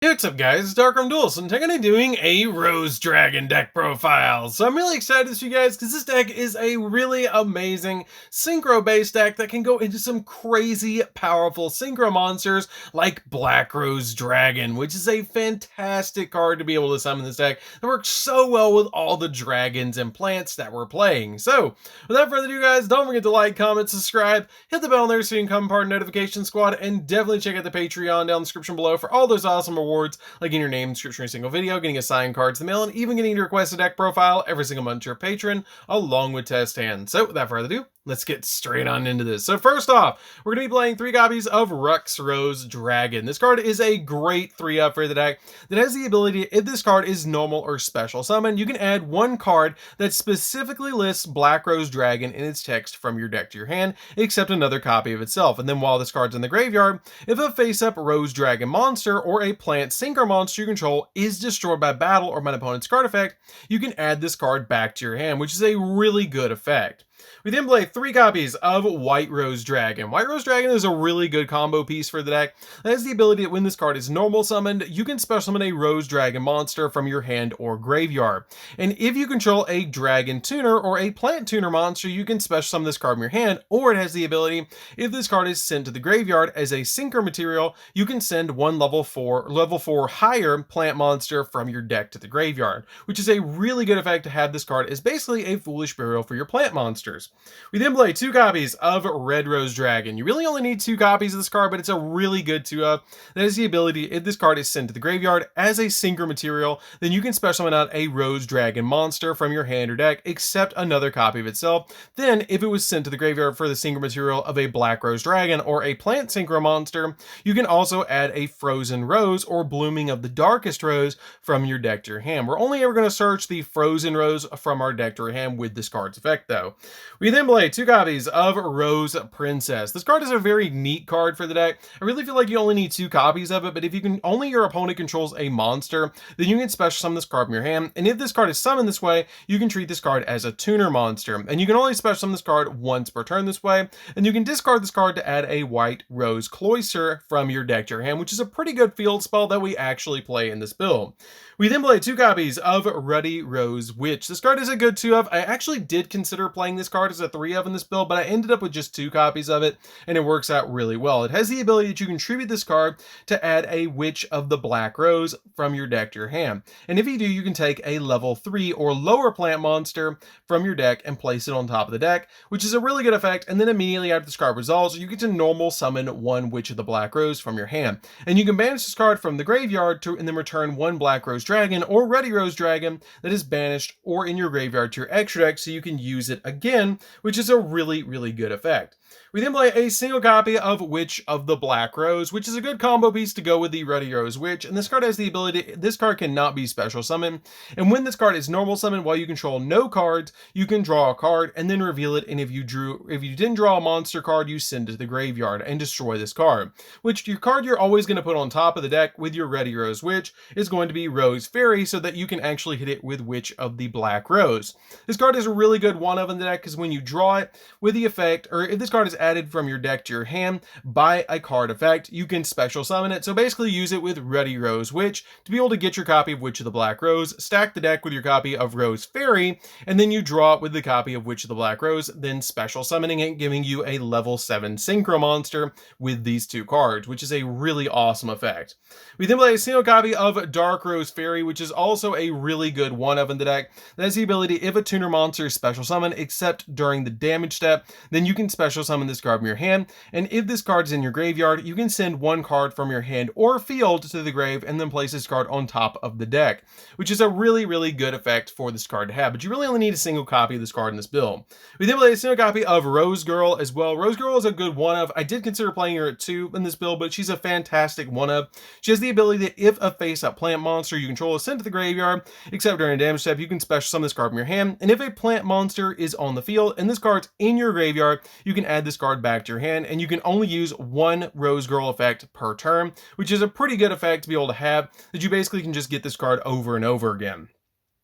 Hey, what's up guys, it's DarkArmedDuelist, and I'm going to be doing a Rose Dragon deck profile. So I'm really excited to show you guys because this deck is a really amazing synchro based deck that can go into some crazy powerful synchro monsters like Black Rose Dragon, which is a fantastic card to be able to summon this deck that works so well with all the dragons and plants that we're playing. So without further ado guys, don't forget to like, comment, subscribe, hit the bell there so you can become part of the notification squad, and definitely check out the Patreon down in the description below for all those awesome rewards, like getting your name in the description of a single video, getting a signed card to the mail, and even getting to request a deck profile every single month to your patron, along with test hands. So without further ado, let's get straight on into this. So first off, we're going to be playing 3 copies of Rux Rose Dragon. This card is a great 3-up for the deck that has the ability, if this card is normal or special summon, you can add 1 card that specifically lists Black Rose Dragon in its text from your deck to your hand, except another copy of itself. And then while this card's in the graveyard, if a face-up Rose Dragon monster or a plant synchro monster you control is destroyed by battle or by an opponent's card effect, you can add this card back to your hand, which is a really good effect. We then play 3 copies of White Rose Dragon. White Rose Dragon is a really good combo piece for the deck that has the ability that when this card is normal summoned, you can special summon a Rose Dragon monster from your hand or graveyard. And if you control a Dragon Tuner or a Plant Tuner monster, you can special summon this card from your hand, or it has the ability, if this card is sent to the graveyard as a synchro material, you can send 1 level 4 higher plant monster from your deck to the graveyard, which is a really good effect to have this card as basically a Foolish Burial for your plant monsters. We then play 2 copies of Red Rose Dragon. You really only need 2 copies of this card, but it's a really good 2-up that has the ability, if this card is sent to the graveyard as a synchro material, then you can special summon out a Rose Dragon monster from your hand or deck, except another copy of itself. Then, if it was sent to the graveyard for the synchro material of a Black Rose Dragon or a plant synchro monster, you can also add a Frozen Rose or Blooming of the Darkest Rose from your deck to your hand. We're only ever going to search the Frozen Rose from our deck to our hand with this card's effect though. We then play 2 copies of Rose Princess. This card is a very neat card for the deck. I really feel like you only need 2 copies of it, but if you can, only your opponent controls a monster, then you can special summon this card from your hand. And if this card is summoned this way, you can treat this card as a tuner monster. And you can only special summon this card once per turn this way. And you can discard this card to add a White Rose Cloister from your deck to your hand, which is a pretty good field spell that we actually play in this build. We then play 2 copies of Ruddy Rose Witch. This card is a good 2-of. I actually did consider playing this card as a 3-of in this build, but I ended up with just 2 copies of it, and it works out really well. It has the ability that you can tribute this card to add a Witch of the Black Rose from your deck to your hand. And if you do, you can take a level 3 or lower plant monster from your deck and place it on top of the deck, which is a really good effect. And then immediately after this card resolves, you get to normal summon 1 Witch of the Black Rose from your hand. And you can banish this card from the graveyard and then return 1 Black Rose Dragon or Ruddy Rose Dragon that is banished or in your graveyard to your extra deck so you can use it again, which is a really good effect. We then play a single copy of Witch of the Black Rose, which is a good combo piece to go with the Ruddy Rose Witch, and this card has the ability, this card cannot be special summoned, and when this card is normal summoned while you control no cards, you can draw a card and then reveal it, and if you didn't draw a monster card, you send it to the graveyard and destroy this card, which your card you're always going to put on top of the deck with your Ruddy Rose Witch is going to be Rose Fairy, so that you can actually hit it with Witch of the Black Rose. This card is a really good 1-of in the deck because when you draw it with the effect, or if this card is added from your deck to your hand by a card effect, you can special summon it. So basically use it with Ruddy Rose Witch to be able to get your copy of Witch of the Black Rose, stack the deck with your copy of Rose Fairy, and then you draw it with the copy of Witch of the Black Rose, then special summoning it, giving you a level 7 synchro monster with these 2 cards, which is a really awesome effect. We then play a single copy of Dark Rose Fairy, which is also a really good 1-of in the deck that has the ability, if a tuner monster is special summoned except during the damage step, then you can special summon this card from your hand, and if this card is in your graveyard, you can send 1 card from your hand or field to the grave and then place this card on top of the deck, which is a really good effect for this card to have, but you really only need a single copy of this card in this build. We then play a single copy of Rose Girl as well. Rose Girl is a good 1-of. I did consider playing her at 2 in this build, but she's a fantastic 1-of. She has the ability that if a face-up plant monster you control is sent to the graveyard, except during a damage step, you can special summon this card from your hand, and if a plant monster is on the field and this card's in your graveyard, you can add this card back to your hand, and you can only use 1 Rose Girl effect per turn, which is a pretty good effect to be able to have, that you basically can just get this card over and over again.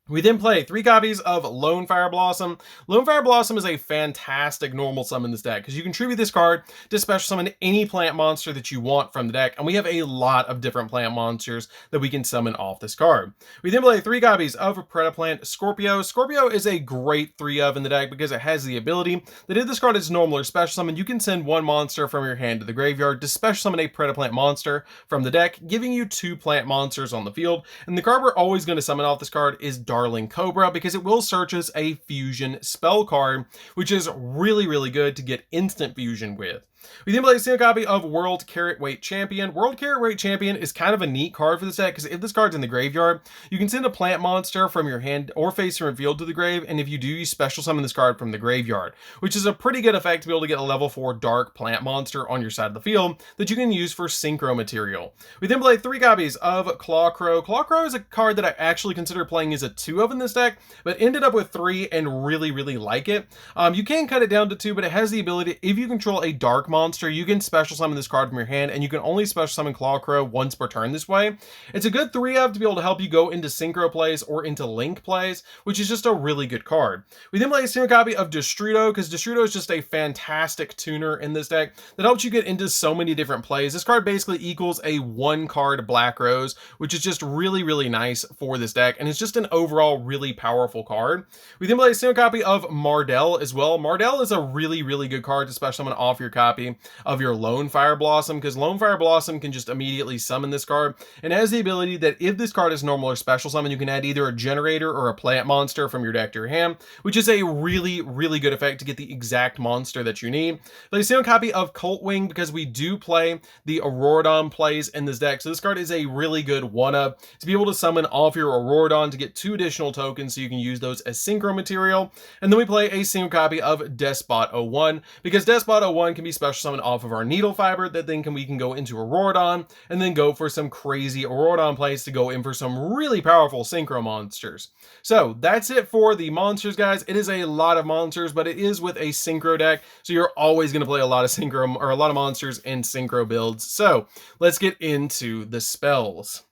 We then play 3 copies of Lone Fire Blossom. Lone Fire Blossom is a fantastic normal summon in this deck because you contribute this card to special summon any plant monster that you want from the deck, and we have a lot of different plant monsters that we can summon off this card. We then play 3 copies of Predaplant Scorpio. Scorpio is a great 3-of in the deck because it has the ability that if this card is normal or special summon, you can send 1 monster from your hand to the graveyard to special summon a Predaplant monster from the deck, giving you 2 plant monsters on the field. And the card we're always going to summon off this card is Darling Cobra, because it will search as a fusion spell card, which is really good to get instant fusion with. We then play a single copy of World Carrot Weight Champion. World Carrot Weight Champion is kind of a neat card for this deck because if this card's in the graveyard, you can send a plant monster from your hand or face from your field to the grave, and if you do, you special summon this card from the graveyard, which is a pretty good effect to be able to get a level 4 dark plant monster on your side of the field that you can use for synchro material. We then play 3 copies of Clawcrow. Clawcrow is a card that I actually consider playing as a 2-of in this deck, but ended up with 3 and really like it. You can cut it down to 2, but it has the ability, if you control a dark monster, you can special summon this card from your hand, and you can only special summon Clawcrow once per turn this way. It's a good 3-of to be able to help you go into synchro plays or into link plays, which is just a really good card. We then play a single copy of Destrudo, because Destrudo is just a fantastic tuner in this deck that helps you get into so many different plays. This card basically equals a 1-card Black Rose, which is just really nice for this deck, and it's just an overall really powerful card. We then play a single copy of Mardell as well. Mardell is a really good card to special summon off your copy of your Lone Fire Blossom, because Lone Fire Blossom can just immediately summon this card, and has the ability that if this card is normal or special summon, you can add either a generator or a plant monster from your deck to your hand, which is a really good effect to get the exact monster that you need. Play a single copy of Coltwing because we do play the Auroradon plays in this deck, so this card is a really good 1-of to be able to summon off your Auroradon to get 2 additional tokens so you can use those as synchro material. And then we play a single copy of Despot 01 because Despot 01 can be special summoned off of our Needle Fiber that then we can go into Auroradon and then go for some crazy Auroradon plays to go in for some really powerful synchro monsters. So that's it for the monsters, guys. It is a lot of monsters, but it is with a synchro deck, so you're always going to play a lot of synchro or a lot of monsters in synchro builds. So let's get into the spells.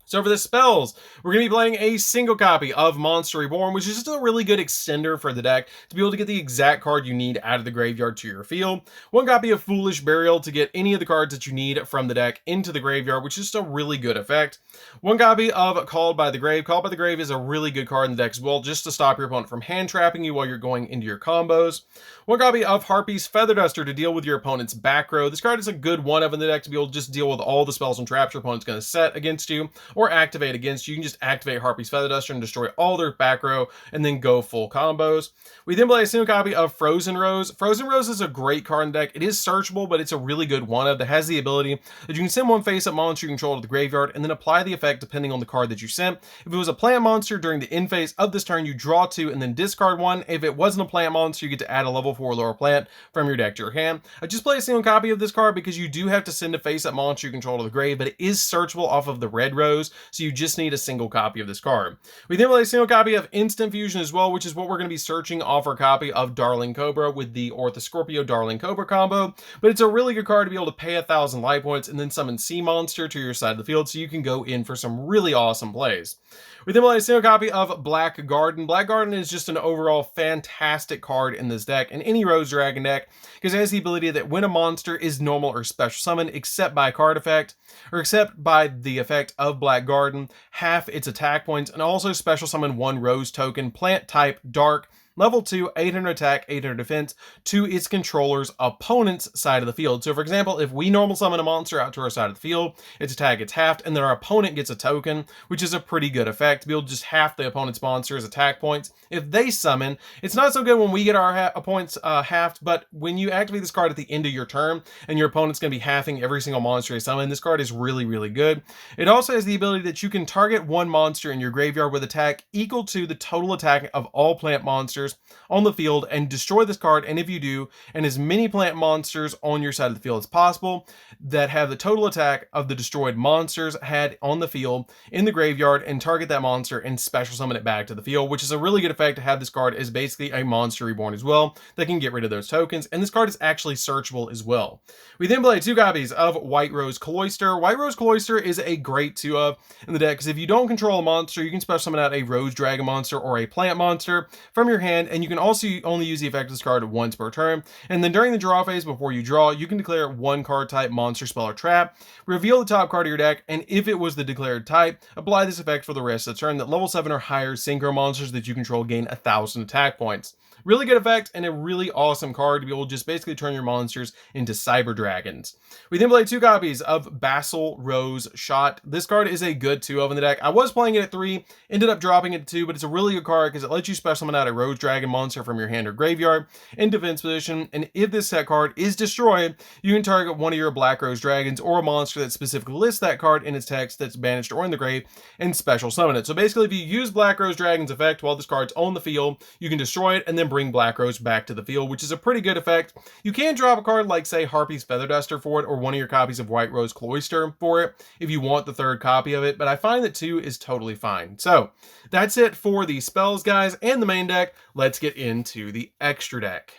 So for the spells, we're going to be playing a single copy of Monster Reborn, which is just a really good extender for the deck to be able to get the exact card you need out of the graveyard to your field. 1 copy of Foolish Burial to get any of the cards that you need from the deck into the graveyard, which is just a really good effect. 1 copy of Called by the Grave. Called by the Grave is a really good card in the deck as well, just to stop your opponent from hand trapping you while you're going into your combos. 1 copy of Harpy's Feather Duster to deal with your opponent's back row. This card is a good 1-of in the deck to be able to just deal with all the spells and traps your opponent's going to set against you or activate against you. You can just activate Harpy's Feather Duster and destroy all their back row and then go full combos. We then play a single copy of Frozen Rose. Frozen Rose is a great card in the deck. It is searchable, but it's a really good 1-of that has the ability that you can send 1 face-up monster you control to the graveyard and then apply the effect depending on the card that you sent. If it was a plant monster during the end phase of this turn, you draw 2 and then discard 1. If it wasn't a plant monster, you get to add a level 4 lower plant from your deck to your hand. I just play a single copy of this card because you do have to send a face-up monster you control to the grave, but it is searchable off of the red rose, so you just need a single copy of this card. We then play a single copy of Instant Fusion as well, which is what we're going to be searching off our copy of Darling Cobra with the Ortho Scorpio Darling Cobra combo, but it's a really good card to be able to pay 1,000 life points and then summon Sea Monster to your side of the field so you can go in for some really awesome plays. We then play a single copy of Black Garden. Black Garden is just an overall fantastic card in this deck and any Rose Dragon deck because it has the ability that when a monster is normal or special summon except by card effect or except by the effect of Black Garden, half its attack points, and also special summon 1 Rose token, plant type, dark, level 2, 800 attack, 800 defense to its controller's opponent's side of the field. So for example, if we normal summon a monster out to our side of the field, its attack gets halved and then our opponent gets a token, which is a pretty good effect to be able to just half the opponent's monster's attack points. If they summon, it's not so good when we get our points halved, but when you activate this card at the end of your turn and your opponent's going to be halving every single monster they summon, this card is really good. It also has the ability that you can target 1 monster in your graveyard with attack equal to the total attack of all plant monsters monsters on the field and destroy this card, and if you do, and as many plant monsters on your side of the field as possible that have the total attack of the destroyed monsters had on the field in the graveyard, and target that monster and special summon it back to the field, which is a really good effect to have this card as basically a monster reborn as well that can get rid of those tokens, and this card is actually searchable as well. We then play 2 copies of White Rose Cloister. White Rose Cloister is a great 2-of in the deck because if you don't control a monster, you can special summon out a Rose Dragon monster or a plant monster from your hand, and you can also only use the effect of this card once per turn. And then during the draw phase, before you draw, you can declare 1 card type monster, spell, or trap, reveal the top card of your deck, and if it was the declared type, apply this effect for the rest of the turn. That level 7 or higher synchro monsters that you control gain 1,000 attack points. Really good effect and a really awesome card to be able to just basically turn your monsters into cyber dragons. We then play 2 copies of Basil Rose Shot. This card is a good 2-of in the deck. I was playing it at 3, ended up dropping it to 2, but it's a really good card because it lets you special summon out a Rose Dragon monster from your hand or graveyard in defense position, and if this set card is destroyed, you can target one of your Black Rose Dragons or a monster that specifically lists that card in its text that's banished or in the grave and special summon it. So basically, if you use Black Rose Dragon's effect while this card's on the field, you can destroy it and then bring Black Rose back to the field, which is a pretty good effect. You can drop a card like, say, Harpy's Feather Duster for it, or one of your copies of White Rose Cloister for it, if you want the 3rd copy of it, but I find that 2 is totally fine. So, that's it for the spells, guys, and the main deck. Let's get into the extra deck.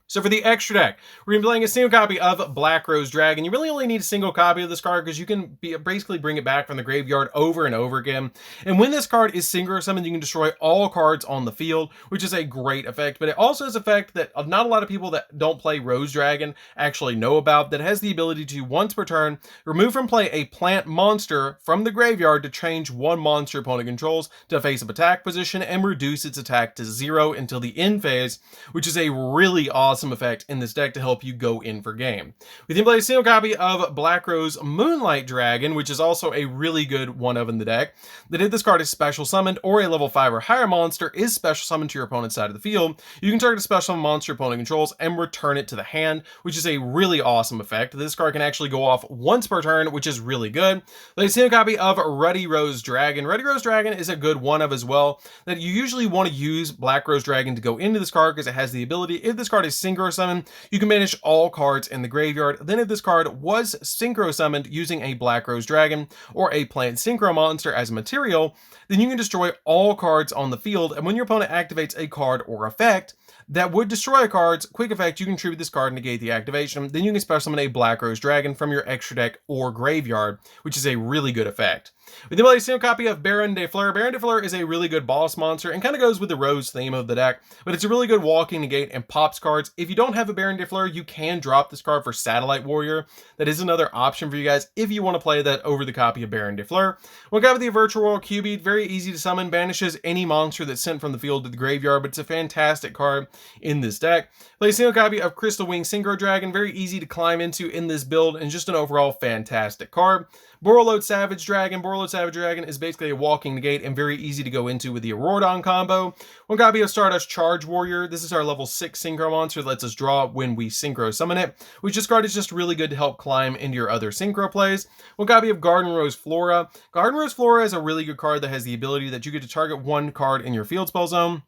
So for the extra deck, we're going to be playing a single copy of Black Rose Dragon. You really only need a single copy of this card because you can basically bring it back from the graveyard over and over again. And when this card is synchro summoned, you can destroy all cards on the field, which is a great effect. But it also has an effect that not a lot of people that don't play Rose Dragon actually know about, that has the ability to, once per turn, remove from play a plant monster from the graveyard to change one monster opponent controls to face-up attack position and reduce its attack to 0 until the end phase, which is a really awesome effect in this deck to help you go in for game. We then play a single copy of Black Rose Moonlight Dragon, which is also a really good 1-of in the deck. That if this card is special summoned or a level 5 or higher monster is special summoned to your opponent's side of the field, you can target a special monster opponent controls and return it to the hand, which is a really awesome effect. This card can actually go off once per turn, which is really good. Play a single copy of Ruddy Rose Dragon. Ruddy Rose Dragon is a good 1-of as well, that you usually want to use Black Rose Dragon to go into this card because it has the ability, if this card is synchro summon, you can banish all cards in the graveyard. Then if this card was synchro summoned using a Black Rose Dragon or a plant synchro monster as a material, then you can destroy all cards on the field, and when your opponent activates a card or effect that would destroy a card's quick effect, you can tribute this card and negate the activation. Then you can special summon a Black Rose Dragon from your extra deck or graveyard, which is a really good effect. We then play a single copy of Baron de Fleur. Baron de Fleur is a really good boss monster and kind of goes with the Rose theme of the deck, but it's a really good walking, negate, and pops cards. If you don't have a Baron de Fleur, you can drop this card for Satellite Warrior. That is another option for you guys if you want to play that over the copy of Baron de Fleur. One copy of the Virtual Royal Cubed, very easy to summon, banishes any monster that's sent from the field to the graveyard, but it's a fantastic card in this deck. Play a single copy of Crystal Wing Synchro Dragon, very easy to climb into in this build, and just an overall fantastic card. Borreload Savage Dragon. Borreload Savage Dragon is basically a walking negate and very easy to go into with the Auroradon combo. One copy of Stardust Charge Warrior. This is our level 6 synchro monster that lets us draw when we synchro summon it, which this card is just really good to help climb into your other synchro plays. One copy of Garden Rose Flora. Garden Rose Flora is a really good card that has the ability that you get to target one card in your field spell zone,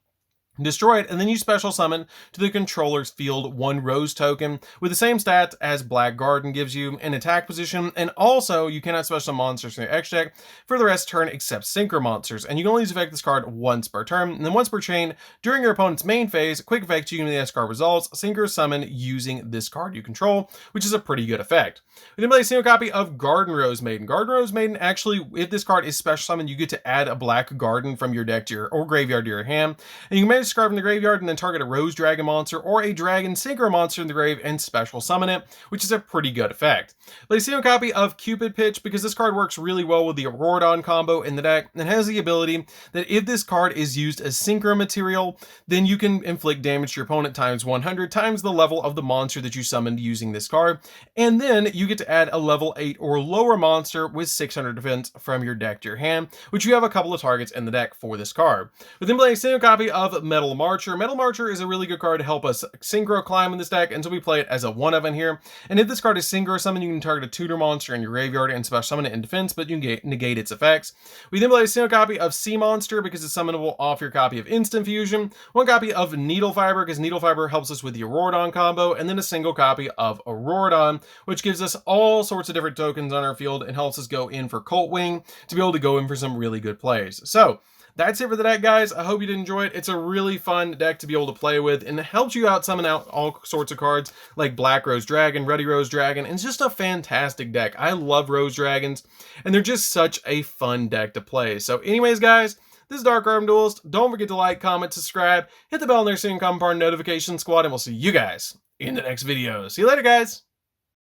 destroy it, and then you special summon to the controller's field 1 Rose token with the same stats as Black Garden gives you in attack position, and also you cannot special summon monsters in your extra deck for the rest of the turn except synchro monsters, and you can only use effect this card once per turn, and then once per chain during your opponent's main phase. Quick effect, you can the card resolves, synchro summon using this card you control, which is a pretty good effect. We then play a single copy of Garden Rose Maiden. Garden Rose Maiden, actually, if this card is special summoned, you get to add a Black Garden from your deck to your or graveyard to your hand, and you can manage discard from the graveyard and then target a Rose Dragon monster or a Dragon Synchro monster in the grave and special summon it, which is a pretty good effect. Play a single copy of Cupid Pitch because this card works really well with the Auroradon combo in the deck and has the ability that if this card is used as synchro material, then you can inflict damage to your opponent times 100 times the level of the monster that you summoned using this card, and then you get to add a level 8 or lower monster with 600 defense from your deck to your hand, which you have a couple of targets in the deck for this card. We then play a single copy of Metal Marcher. Metal Marcher is a really good card to help us synchro climb in this deck, and so we play it as a 1-of in here. And if this card is synchro summon, you can target a tutor monster in your graveyard and special summon it in defense, but you can negate its effects. We then play a single copy of Sea Monster because it's summonable off your copy of Instant Fusion, one copy of Needle Fiber because Needle Fiber helps us with the Auroradon combo, and then a single copy of Auroradon, which gives us all sorts of different tokens on our field and helps us go in for Cult Wing to be able to go in for some really good plays. So that's it for the deck, guys. I hope you did enjoy it. It's a really fun deck to be able to play with, and it helps you out summon out all sorts of cards like Black Rose Dragon, Ruddy Rose Dragon, and it's just a fantastic deck. I love Rose Dragons, and they're just such a fun deck to play. So anyways, guys, this is DarkArmedDuelist. Don't forget to like, comment, subscribe, hit the bell on there so you can come part of the notification squad, and we'll see you guys in the next video. See you later, guys.